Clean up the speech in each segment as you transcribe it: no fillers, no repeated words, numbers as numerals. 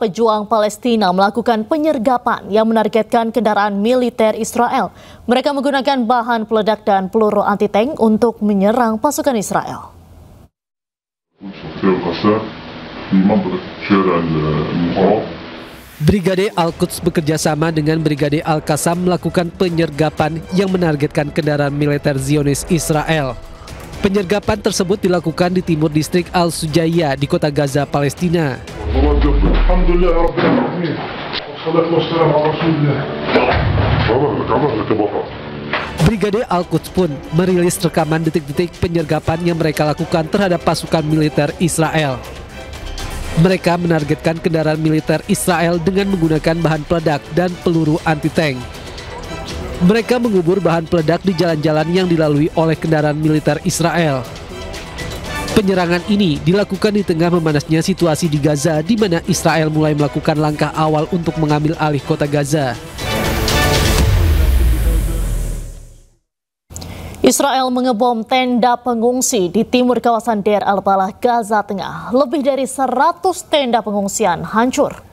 pejuang Palestina melakukan penyergapan yang menargetkan kendaraan militer Israel. Mereka menggunakan bahan peledak dan peluru anti-tank untuk menyerang pasukan Israel. Brigade Al-Quds bekerja sama dengan Brigade Al-Qassam melakukan penyergapan yang menargetkan kendaraan militer Zionis Israel. Penyergapan tersebut dilakukan di timur distrik Al-Sujaya di kota Gaza, Palestina. Brigade Al-Quds pun merilis rekaman detik-detik penyergapan yang mereka lakukan terhadap pasukan militer Israel. Mereka menargetkan kendaraan militer Israel dengan menggunakan bahan peledak dan peluru anti-tank. Mereka mengubur bahan peledak di jalan-jalan yang dilalui oleh kendaraan militer Israel. Penyerangan ini dilakukan di tengah memanasnya situasi di Gaza, di mana Israel mulai melakukan langkah awal untuk mengambil alih kota Gaza. Israel mengebom tenda pengungsi di timur kawasan Deir al-Balah, Gaza Tengah. Lebih dari 100 tenda pengungsian hancur.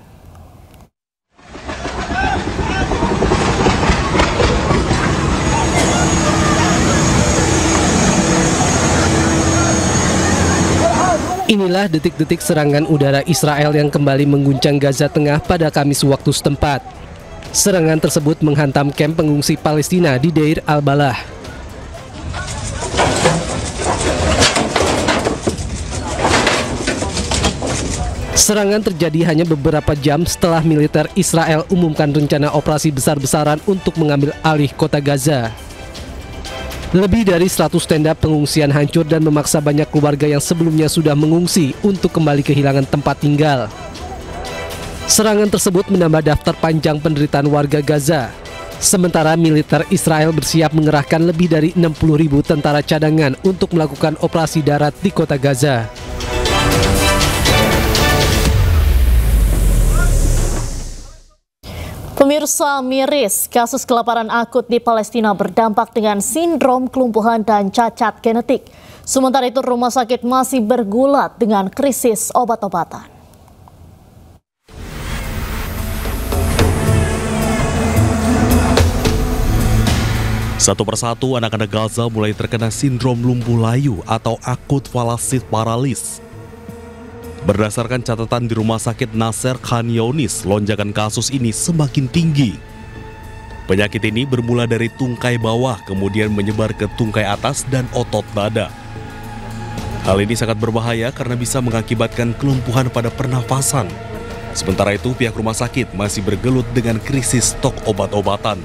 Inilah detik-detik serangan udara Israel yang kembali mengguncang Gaza Tengah pada Kamis waktu setempat. Serangan tersebut menghantam kamp pengungsi Palestina di Deir al-Balah. Serangan terjadi hanya beberapa jam setelah militer Israel umumkan rencana operasi besar-besaran untuk mengambil alih kota Gaza. Lebih dari 100 tenda pengungsian hancur dan memaksa banyak keluarga yang sebelumnya sudah mengungsi untuk kembali kehilangan tempat tinggal. Serangan tersebut menambah daftar panjang penderitaan warga Gaza. Sementara militer Israel bersiap mengerahkan lebih dari 60.000 tentara cadangan untuk melakukan operasi darat di kota Gaza. Pemirsa, miris kasus kelaparan akut di Palestina berdampak dengan sindrom kelumpuhan dan cacat genetik. Sementara itu rumah sakit masih bergulat dengan krisis obat-obatan. Satu persatu anak-anak Gaza mulai terkena sindrom lumpuh layu atau akut flaccid paralysis. Berdasarkan catatan di Rumah Sakit Nasser Khan Younis, lonjakan kasus ini semakin tinggi. Penyakit ini bermula dari tungkai bawah, kemudian menyebar ke tungkai atas dan otot dada. Hal ini sangat berbahaya karena bisa mengakibatkan kelumpuhan pada pernafasan. Sementara itu, pihak rumah sakit masih bergelut dengan krisis stok obat-obatan.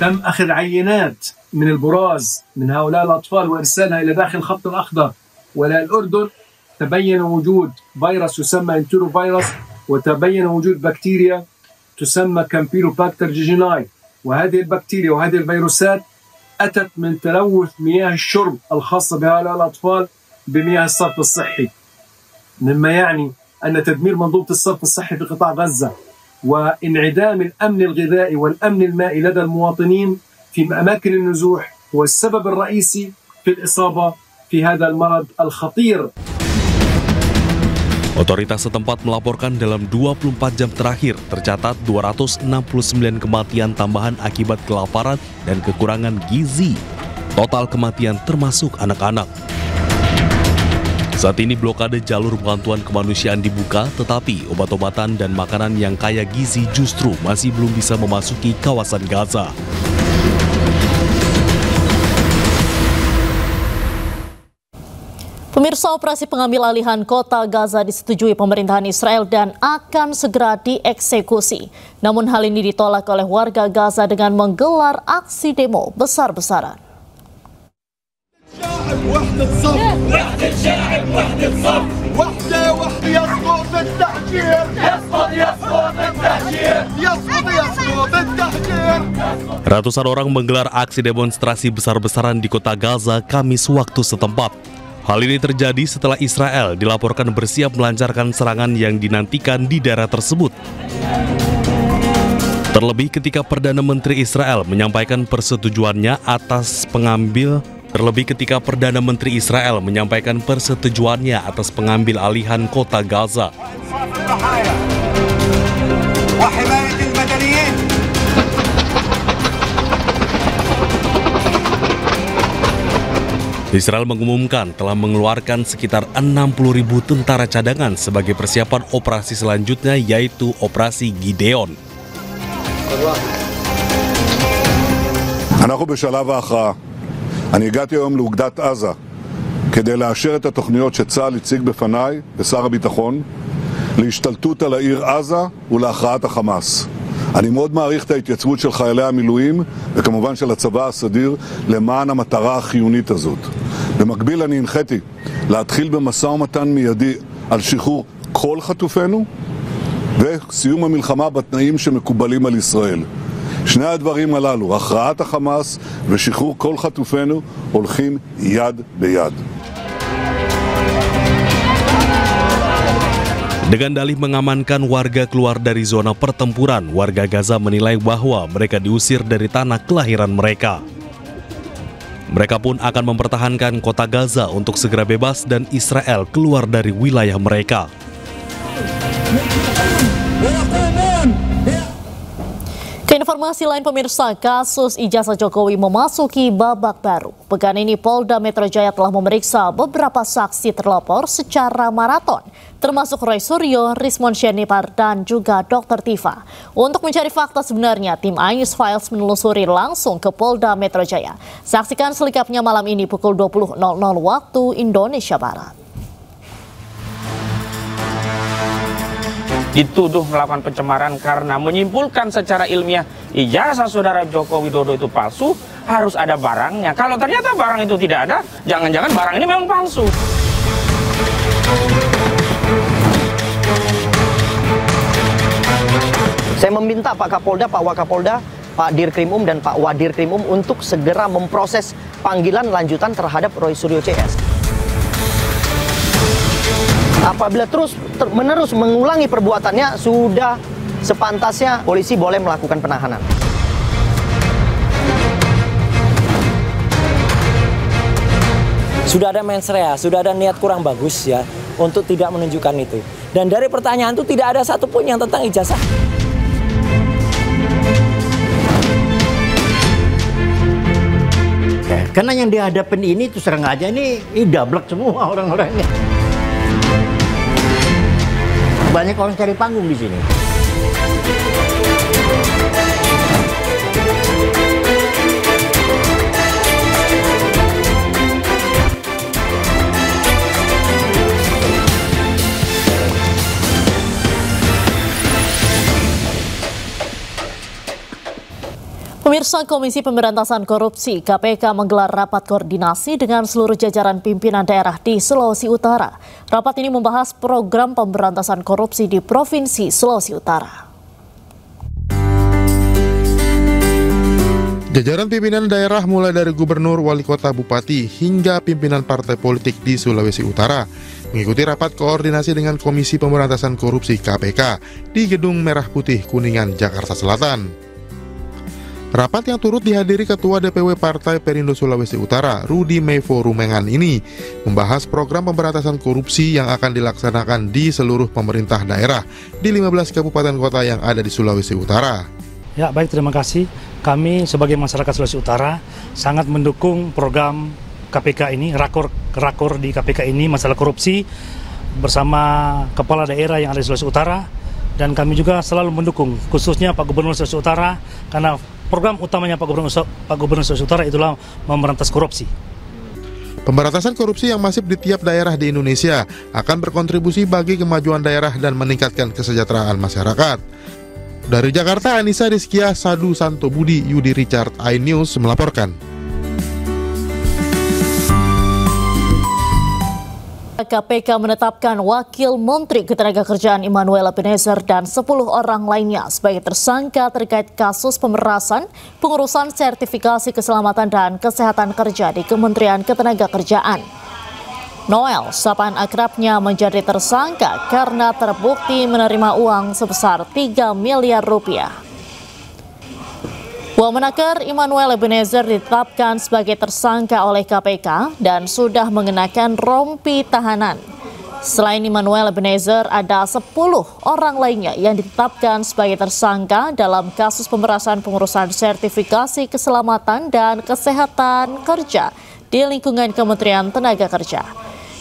تم أخذ عينات من البراز من هؤلاء الأطفال وإرسالها إلى داخل الخط الأخضر وإلى الأردن. تبين وجود فيروس يسمى انتروفيروس وتبين وجود بكتيريا تسمى كامبيلوباكتر جيجيناي، وهذه البكتيريا وهذه الفيروسات أتت من تلوث مياه الشرب الخاصة بهؤلاء الأطفال بمياه الصرف الصحي، مما يعني أن تدمير منظومة الصرف الصحي في قطاع غزة وانعدام الأمن الغذائي والأمن المائي لدى المواطنين في أماكن النزوح هو السبب الرئيسي في الإصابة في هذا المرض الخطير. Otoritas setempat melaporkan dalam 24 jam terakhir tercatat 269 kematian tambahan akibat kelaparan dan kekurangan gizi. Total kematian termasuk anak-anak. Saat ini blokade jalur bantuan kemanusiaan dibuka, tetapi obat-obatan dan makanan yang kaya gizi justru masih belum bisa memasuki kawasan Gaza. Pemirsa, operasi pengambil alihan kota Gaza disetujui pemerintahan Israel dan akan segera dieksekusi. Namun hal ini ditolak oleh warga Gaza dengan menggelar aksi demo besar-besaran. Ratusan orang menggelar aksi demonstrasi besar-besaran di kota Gaza Kamis waktu setempat. Hal ini terjadi setelah Israel dilaporkan bersiap melancarkan serangan yang dinantikan di daerah tersebut. Terlebih ketika Perdana Menteri Israel menyampaikan persetujuannya atas pengambil alihan kota Gaza. Israel mengumumkan telah mengeluarkan sekitar 60.000 tentara cadangan sebagai persiapan operasi selanjutnya, yaitu Operasi Gideon. אנחנו בשלב ההכרעה. אני הגעתי היום לאוגדת עזה כדי לאשר את התוכניות שצה"ל הציג בפניי ושר הביטחון להשתלטות על העיר עזה ולהכרעת החמאס. אני מאוד מעריך את ההתייצבות של חיילי המילואים וכמובן של הצבא הסדיר למען המטרה החיונית הזאת. במקביל אני הנחיתי להתחיל במשא ומתן מיידי על שחרור כל חטופינו וסיום המלחמה בתנאים שמקובלים על ישראל. שני הדברים הללו, הכרעת החמאס ושחרור כל חטופינו, הולכים יד ביד. Dengan dalih mengamankan warga keluar dari zona pertempuran, warga Gaza menilai bahwa mereka diusir dari tanah kelahiran mereka. Mereka pun akan mempertahankan kota Gaza untuk segera bebas dan Israel keluar dari wilayah mereka. Informasi lain pemirsa, kasus ijazah Jokowi memasuki babak baru. Pekan ini Polda Metro Jaya telah memeriksa beberapa saksi terlapor secara maraton, termasuk Roy Suryo, Rismon Syenipar, dan juga Dr. Tifa. Untuk mencari fakta sebenarnya, tim Ais Files menelusuri langsung ke Polda Metro Jaya. Saksikan selengkapnya malam ini pukul 20.00 waktu Indonesia Barat. Dituduh melakukan pencemaran karena menyimpulkan secara ilmiah ijazah saudara Joko Widodo itu palsu, harus ada barangnya. Kalau ternyata barang itu tidak ada, jangan-jangan barang ini memang palsu. Saya meminta Pak Kapolda, Pak Wakapolda, Pak Dirkrimum dan Pak Wadirkrimum untuk segera memproses panggilan lanjutan terhadap Roy Suryo CS. Apabila terus-menerus mengulangi perbuatannya, sudah sepantasnya polisi boleh melakukan penahanan. Sudah ada mens rea, sudah ada niat kurang bagus ya untuk tidak menunjukkan itu. Dan dari pertanyaan itu tidak ada satupun yang tentang ijazah. Karena yang dihadapin ini terus terang aja ini dablek semua orang-orangnya. Banyak orang cari panggung di sini. Pemirsa, Komisi Pemberantasan Korupsi KPK menggelar rapat koordinasi dengan seluruh jajaran pimpinan daerah di Sulawesi Utara. Rapat ini membahas program pemberantasan korupsi di Provinsi Sulawesi Utara. Jajaran pimpinan daerah mulai dari gubernur, wali kota, bupati, hingga pimpinan partai politik di Sulawesi Utara mengikuti rapat koordinasi dengan Komisi Pemberantasan Korupsi KPK di Gedung Merah Putih Kuningan, Jakarta Selatan. Rapat yang turut dihadiri Ketua DPW Partai Perindo Sulawesi Utara, Rudi Mevo Rumengan ini membahas program pemberantasan korupsi yang akan dilaksanakan di seluruh pemerintah daerah di 15 kabupaten kota yang ada di Sulawesi Utara. Ya, baik, terima kasih. Kami sebagai masyarakat Sulawesi Utara sangat mendukung program KPK ini, rakor di KPK ini, masalah korupsi bersama kepala daerah yang ada di Sulawesi Utara. Dan kami juga selalu mendukung, khususnya Pak Gubernur Sulawesi Utara, karena program utamanya Pak Gubernur Sulawesi Utara itulah memberantas korupsi. Pemberantasan korupsi yang masif di tiap daerah di Indonesia akan berkontribusi bagi kemajuan daerah dan meningkatkan kesejahteraan masyarakat. Dari Jakarta, Anissa Rizkia, Sadu Santo Budi, Yudi Richard, iNews melaporkan. KPK menetapkan Wakil Menteri Ketenagakerjaan Immanuel Ebenezer dan 10 orang lainnya sebagai tersangka terkait kasus pemerasan pengurusan sertifikasi keselamatan dan kesehatan kerja di Kementerian Ketenagakerjaan. Noel, sapaan akrabnya, menjadi tersangka karena terbukti menerima uang sebesar 3 miliar rupiah. Wamenaker Immanuel Ebenezer ditetapkan sebagai tersangka oleh KPK dan sudah mengenakan rompi tahanan. Selain Immanuel Ebenezer, ada 10 orang lainnya yang ditetapkan sebagai tersangka dalam kasus pemerasan pengurusan sertifikasi keselamatan dan kesehatan kerja di lingkungan Kementerian Tenaga Kerja.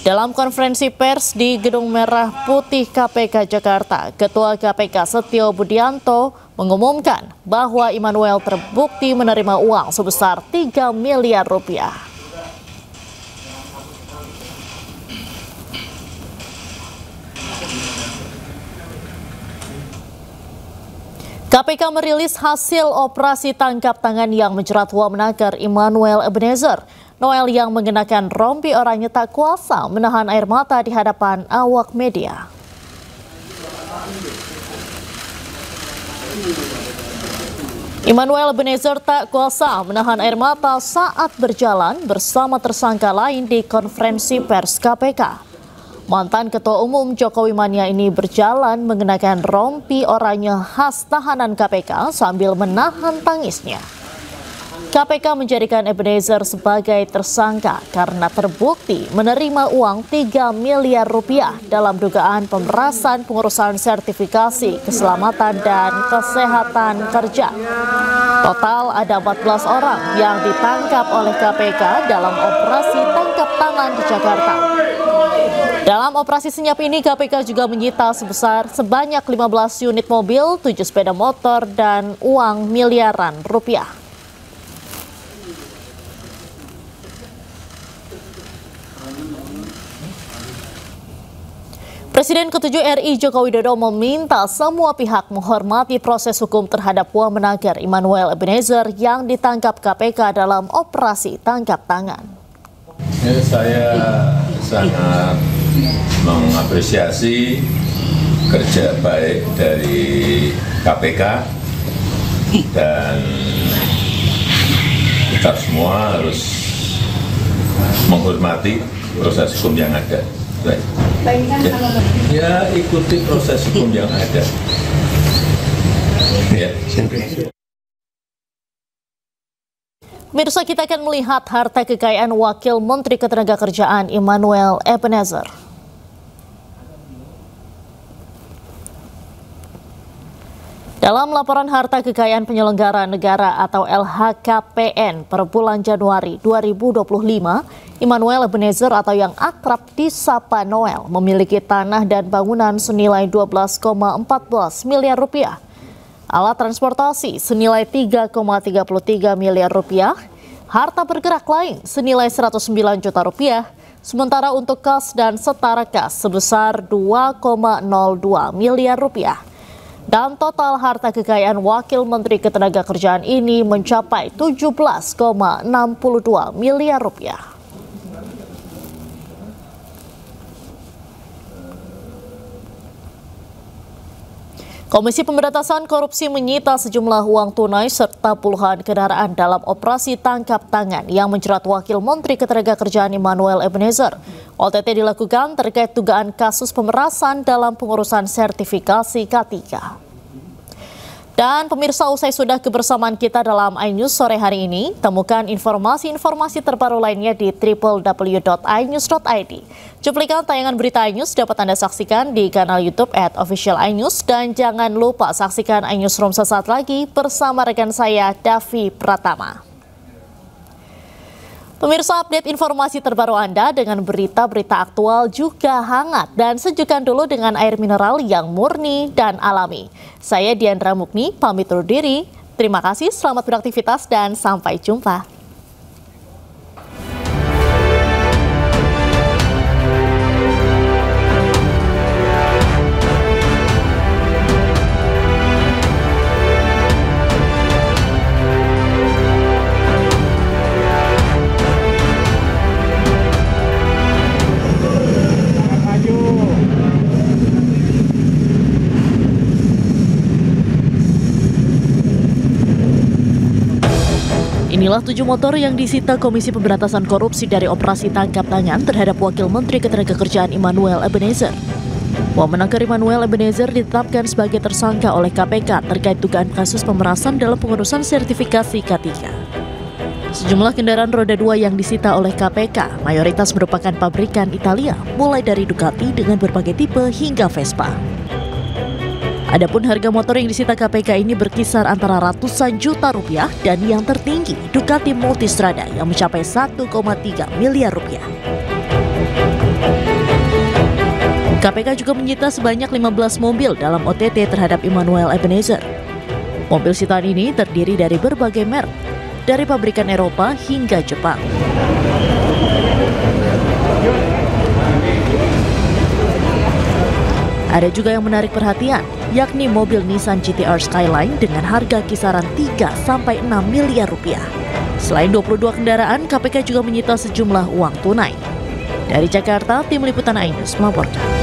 Dalam konferensi pers di Gedung Merah Putih KPK Jakarta, Ketua KPK Setio Budianto mengumumkan bahwa Immanuel terbukti menerima uang sebesar 3 miliar rupiah. KPK merilis hasil operasi tangkap tangan yang menjerat wamenaker Immanuel Ebenezer. Noel yang mengenakan rompi oranye tak kuasa menahan air mata di hadapan awak media. Immanuel Ebenezer tak kuasa menahan air mata saat berjalan bersama tersangka lain di konferensi pers KPK. Mantan Ketua Umum Jokowi Mania ini berjalan mengenakan rompi oranye khas tahanan KPK sambil menahan tangisnya. KPK menjadikan Ebenezer sebagai tersangka karena terbukti menerima uang 3 miliar rupiah dalam dugaan pemerasan pengurusan sertifikasi keselamatan dan kesehatan kerja. Total ada 14 orang yang ditangkap oleh KPK dalam operasi tangkap tangan di Jakarta. Dalam operasi senyap ini, KPK juga menyita sebanyak 15 unit mobil, 7 sepeda motor, dan uang miliaran rupiah. Presiden ke-7 RI Joko Widodo meminta semua pihak menghormati proses hukum terhadap wamenaker Immanuel Ebenezer yang ditangkap KPK dalam operasi tangkap tangan. Saya sangat mengapresiasi kerja baik dari KPK dan kita semua harus menghormati proses hukum yang ada. Ya, ikuti proses hukum yang ada. Ya. Pemirsa, kita akan melihat harta kekayaan Wakil Menteri Ketenagakerjaan Immanuel Ebenezer. Dalam laporan harta kekayaan penyelenggara negara atau LHKPN per bulan Januari 2025, Immanuel Ebenezer atau yang akrab disapa Noel memiliki tanah dan bangunan senilai 12,14 miliar rupiah, alat transportasi senilai 3,33 miliar rupiah, harta bergerak lain senilai 109 juta rupiah, sementara untuk kas dan setara kas sebesar 2,02 miliar rupiah. Dan total harta kekayaan Wakil Menteri Ketenagakerjaan ini mencapai 17,62 miliar rupiah. Komisi Pemberantasan Korupsi menyita sejumlah uang tunai serta puluhan kendaraan dalam operasi tangkap tangan yang menjerat Wakil Menteri Ketenagakerjaan Immanuel Ebenezer. OTT dilakukan terkait dugaan kasus pemerasan dalam pengurusan sertifikasi K3. Dan pemirsa, usai sudah kebersamaan kita dalam iNews sore hari ini, temukan informasi-informasi terbaru lainnya di www.inews.id. Cuplikan tayangan berita iNews dapat Anda saksikan di kanal YouTube @officialinews dan jangan lupa saksikan iNewsroom sesaat lagi bersama rekan saya Davi Pratama. Pemirsa, update informasi terbaru Anda dengan berita-berita aktual juga hangat dan sejukkan dulu dengan air mineral yang murni dan alami. Saya Diandra Mukni, pamit undur diri. Terima kasih, selamat beraktivitas dan sampai jumpa. Inilah 7 motor yang disita Komisi Pemberantasan Korupsi dari operasi tangkap tangan terhadap Wakil Menteri Ketenagakerjaan Immanuel Ebenezer. Wamenaker Immanuel Ebenezer ditetapkan sebagai tersangka oleh KPK terkait dugaan kasus pemerasan dalam pengurusan sertifikasi K3. Sejumlah kendaraan roda 2 yang disita oleh KPK mayoritas merupakan pabrikan Italia, mulai dari Ducati dengan berbagai tipe hingga Vespa. Adapun harga motor yang disita KPK ini berkisar antara ratusan juta rupiah dan yang tertinggi Ducati Multistrada yang mencapai 1,3 miliar rupiah. KPK juga menyita sebanyak 15 mobil dalam OTT terhadap Immanuel Ebenezer. Mobil sitaan ini terdiri dari berbagai merek, dari pabrikan Eropa hingga Jepang. Ada juga yang menarik perhatian, yakni mobil Nissan GT-R Skyline dengan harga kisaran 3-6 miliar rupiah. Selain 22 kendaraan, KPK juga menyita sejumlah uang tunai. Dari Jakarta, Tim Liputan Ainus melaporkan.